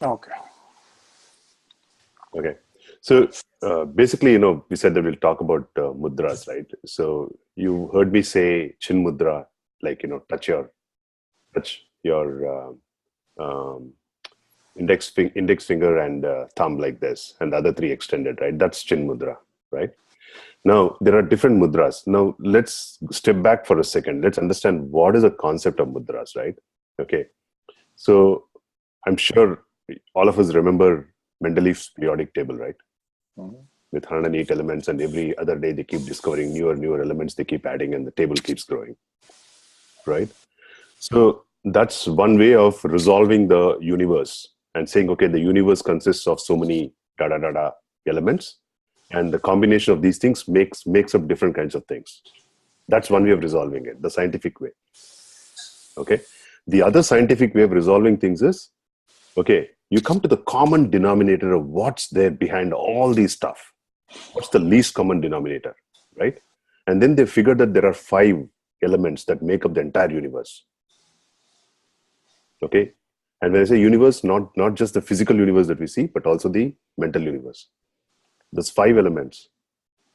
Okay. Okay. So basically, we said that we'll talk about mudras, right? So you heard me say chin mudra, like, touch your um, index finger and thumb like this, and the other three extended, right? That's chin mudra, right? Now, there are different mudras. Now, let's step back for a second. Let's understand what is the concept of mudras, right? Okay. So, I'm sure all of us remember Mendeleev's periodic table, right? Mhm. With 108 elements, and every other day they keep discovering newer elements, they keep adding, and the table keeps growing, right? So, that's one way of resolving the universe and saying, okay, the universe consists of so many da da da da elements, and the combination of these things makes up different kinds of things. That's one way of resolving it, the scientific way. Okay. The other scientific way of resolving things is, okay, you come to the common denominator of what's there behind all these stuff. What's the least common denominator, right? And then they figure that there are 5 elements that make up the entire universe. Okay. And when I say universe, not just the physical universe that we see, but also the mental universe. There's 5 elements,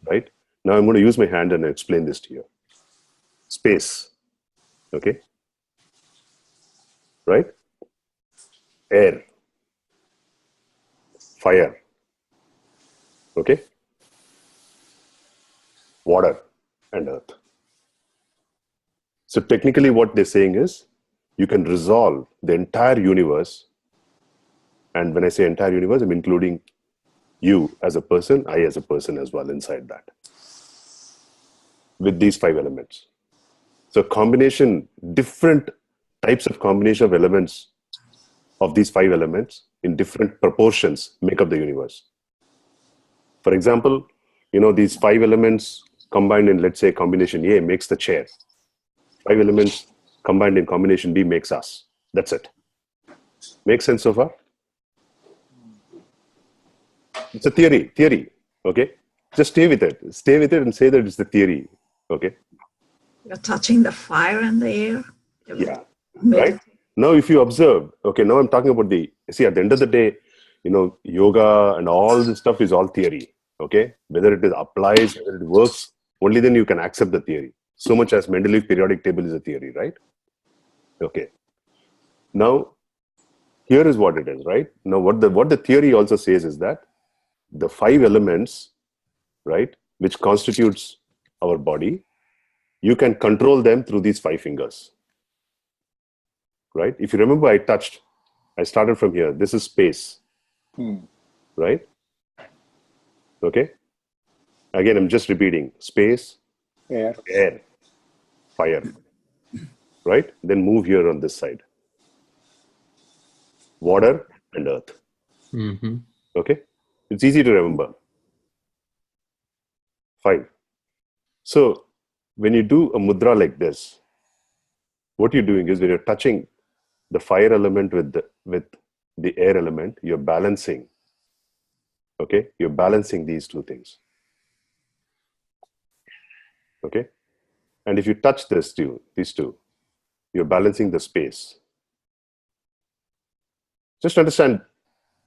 right? Now I'm going to use my hand and explain this to you. Space, okay, right? Air, fire, okay, water, and earth. So technically what they're saying is you can resolve the entire universe. And when I say entire universe, I'm including you as a person, I as a person as well inside that, with these 5 elements. So combination, different types of combination of elements of these 5 elements in different proportions make up the universe. For example, these 5 elements combined in, let's say, combination A makes the chair. 5 elements combined in combination B makes us. That's it. Makes sense so far? It's a theory. Okay. Just stay with it. Stay with it and say that it's the theory. Okay. You're touching the fire and the air. Yeah. Right. Now, if you observe, okay, now I'm talking about see, at the end of the day, yoga and all this stuff is all theory. Okay. Whether it is applies, whether it works, only then you can accept the theory. So much as Mendeleev periodic table is a theory, right? Okay. Now, here is what it is, right? Now, what the theory also says is that the 5 elements, right, which constitutes our body, you can control them through these 5 fingers, right? If you remember, I started from here. This is space, right? Okay. Again, I'm just repeating: space, air, fire, right? Then move here on this side: water and earth. Mm-hmm. Okay. It's easy to remember. 5. So when you do a mudra like this, what you're doing is when you're touching the fire element with the air element, you're balancing. Okay, you're balancing these two things. Okay, and if you touch these two, you're balancing the space. Just understand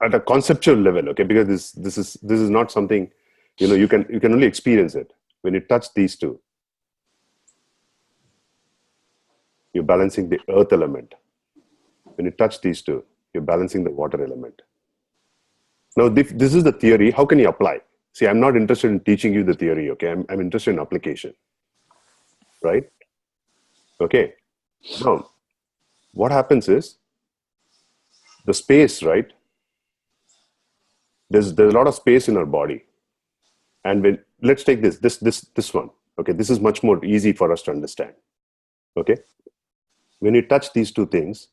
at a conceptual level, okay? Because this is not something you can only experience it when you touch these two. You're balancing the earth element. When you touch these two, you're balancing the water element. Now, this is the theory. How can you apply? See, I'm not interested in teaching you the theory, okay? I'm interested in application, right? Okay. Now, what happens is the space, right? There's a lot of space in our body. And let's take this one, okay? This is much more easy for us to understand, okay? When you touch these two things,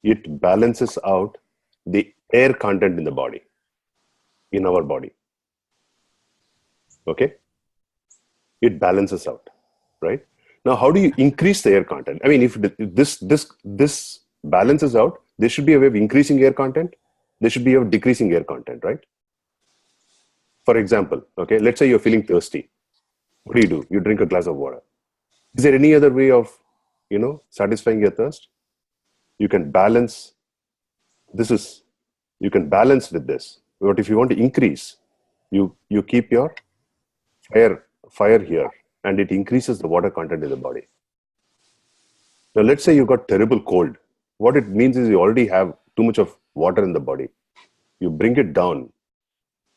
it balances out the air content in the body, in our body. Okay? It balances out, right? Now, how do you increase the air content? I mean, if this balances out, there should be a way of increasing air content. There should be a way of decreasing air content, right? For example, okay, let's say you're feeling thirsty. What do? You drink a glass of water. Is there any other way of, satisfying your thirst? You can balance. This is You can balance with this. But if you want to increase, you keep your fire here, and it increases the water content in the body. Now, let's say you got terrible cold. What it means is you already have too much of water in the body. You bring it down,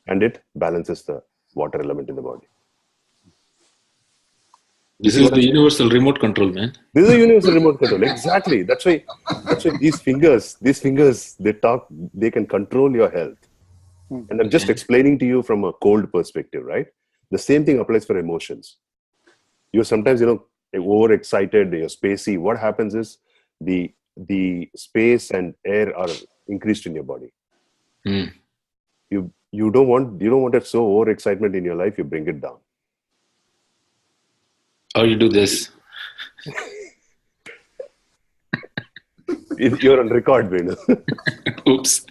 and it balances the water element in the body. This is the universal remote control, man. This is a universal remote control. Exactly. That's why these fingers, they talk, they can control your health. And I'm just explaining to you from a cold perspective, right? The same thing applies for emotions. You're sometimes, overexcited, you're spacey. What happens is the space and air are increased in your body. You don't want it so overexcitement in your life, you bring it down. Or you do this. You're on record, Venu. Oops.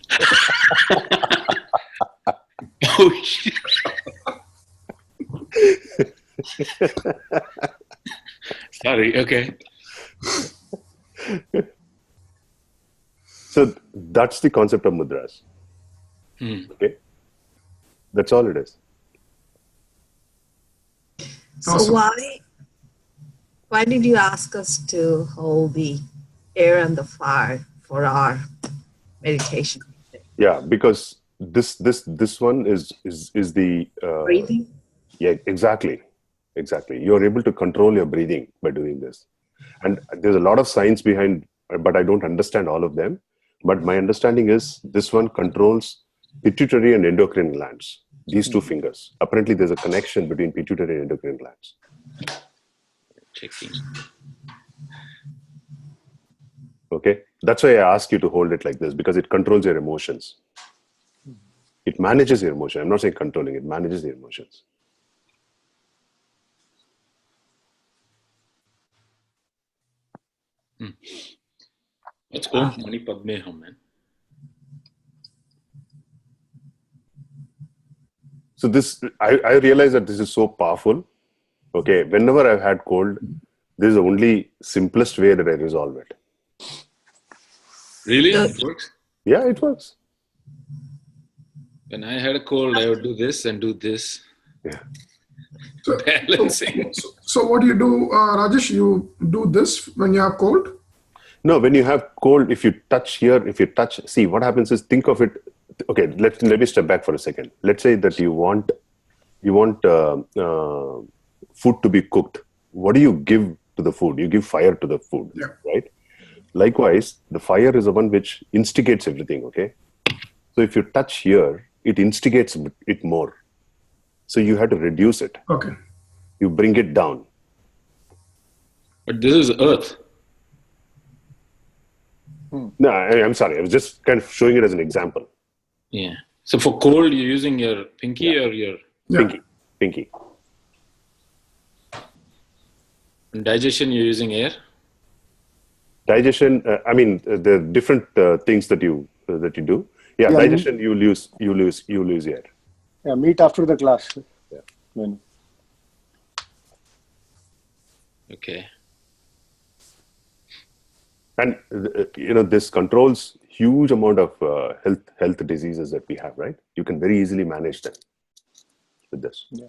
Oh, shit. Sorry, okay. So that's the concept of mudras. Okay? That's all it is. So Awesome. why did you ask us to hold the air and the fire for our meditation? Yeah, because this one is the Breathing? Yeah, exactly. You're able to control your breathing by doing this. And there's a lot of science behind, but I don't understand all of them. But my understanding is this one controls pituitary and endocrine glands. These two fingers. Apparently, there's a connection between pituitary and endocrine glands. Checking. Okay? That's why I ask you to hold it like this, because it controls your emotions. It manages your emotion. I'm not saying controlling, it manages your emotions. What's Om Mani Padme Hum, man? So I realize that this is so powerful. Okay, whenever I've had cold, this is the only simplest way that I resolve it. Really? It works? Yeah, it works. When I had a cold, I would do this and do this. Yeah. Balancing. So what do you do, Rajesh? You do this when you have cold? No, when you have cold, if you touch here, see what happens is, think of it. Okay, let me step back for a second. Let's say that you want food to be cooked. What do you give to the food? You give fire to the food, right? Likewise, the fire is the one which instigates everything, okay? So if you touch here, it instigates it more. So you have to reduce it. Okay. You bring it down. But this is earth. No, I'm sorry. I was just kind of showing it as an example. Yeah. So for cold, you're using your pinky or your... Pinky. And digestion, you're using air? Digestion, there are different things that you do. Yeah, digestion, you lose air. Yeah, meet after the class. Yeah. Okay. And this controls huge amount of health diseases that we have, right? You can very easily manage them with this. Yeah.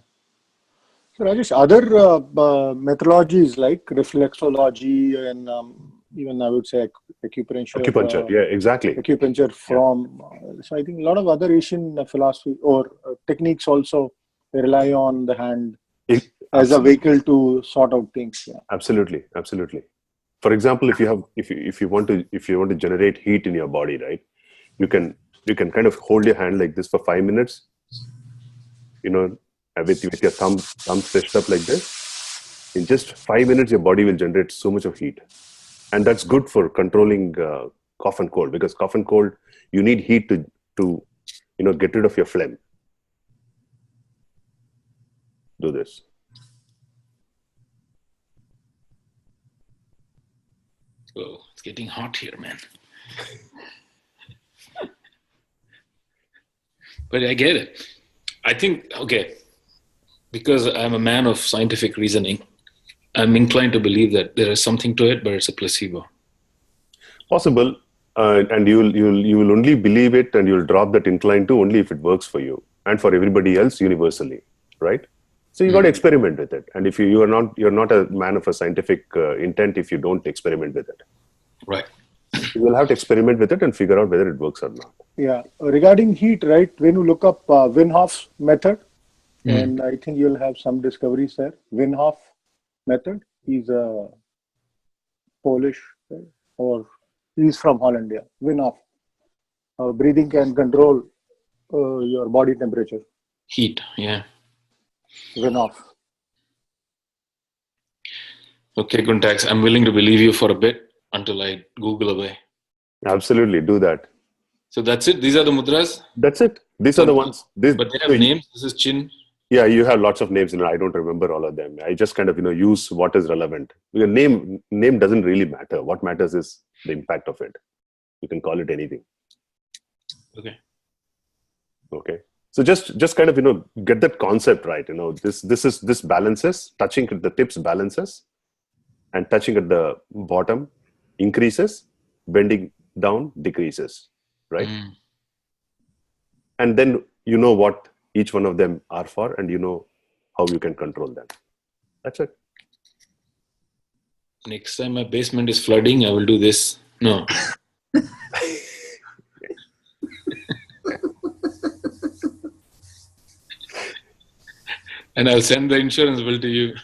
So Rajesh, other methodologies like reflexology and even I would say acupuncture. Acupuncture, yeah, exactly. Acupuncture from, so I think a lot of other Asian philosophy or techniques also rely on the hand as a vehicle to sort out things. Yeah. Absolutely. For example, if you want to generate heat in your body, right? You can kind of hold your hand like this for 5 minutes. With your thumb stretched up like this. In just 5 minutes, your body will generate so much of heat. And that's good for controlling cough and cold, because cough and cold, you need heat to get rid of your phlegm. Do this. Oh, it's getting hot here, man. But I get it. I think, okay, because I'm a man of scientific reasoning, I'm inclined to believe that there is something to it, but it's a placebo. Possible. and you will only believe it, and you'll drop that incline to only if it works for you and for everybody else universally, right? So you got to experiment with it, and if you're not a man of a scientific intent if you don't experiment with it. Right. You will have to experiment with it and figure out whether it works or not. Yeah. Regarding heat, right? When you look up Wim Hof's method, and I think you'll have some discoveries there. Wim Hof method. He's a Polish, or he's from Holland. Yeah. Wim Hof. Breathing can control your body temperature. Heat. Yeah. Wim Hof. Okay, Guntax, I'm willing to believe you for a bit until I Google away. Absolutely, do that. So that's it. These are the mudras. That's it. These are the ones. But they have names. This is chin. Yeah, you have lots of names, I don't remember all of them. I just kind of use what is relevant. Your name doesn't really matter. What matters is the impact of it. You can call it anything. Okay. So just kind of get that concept right. This balances, touching at the tips balances, and touching at the bottom increases, bending down decreases, right? And then you know what each one of them are for, and you know how you can control them. That's it. Next time my basement is flooding, I will do this. No. And I'll send the insurance bill to you.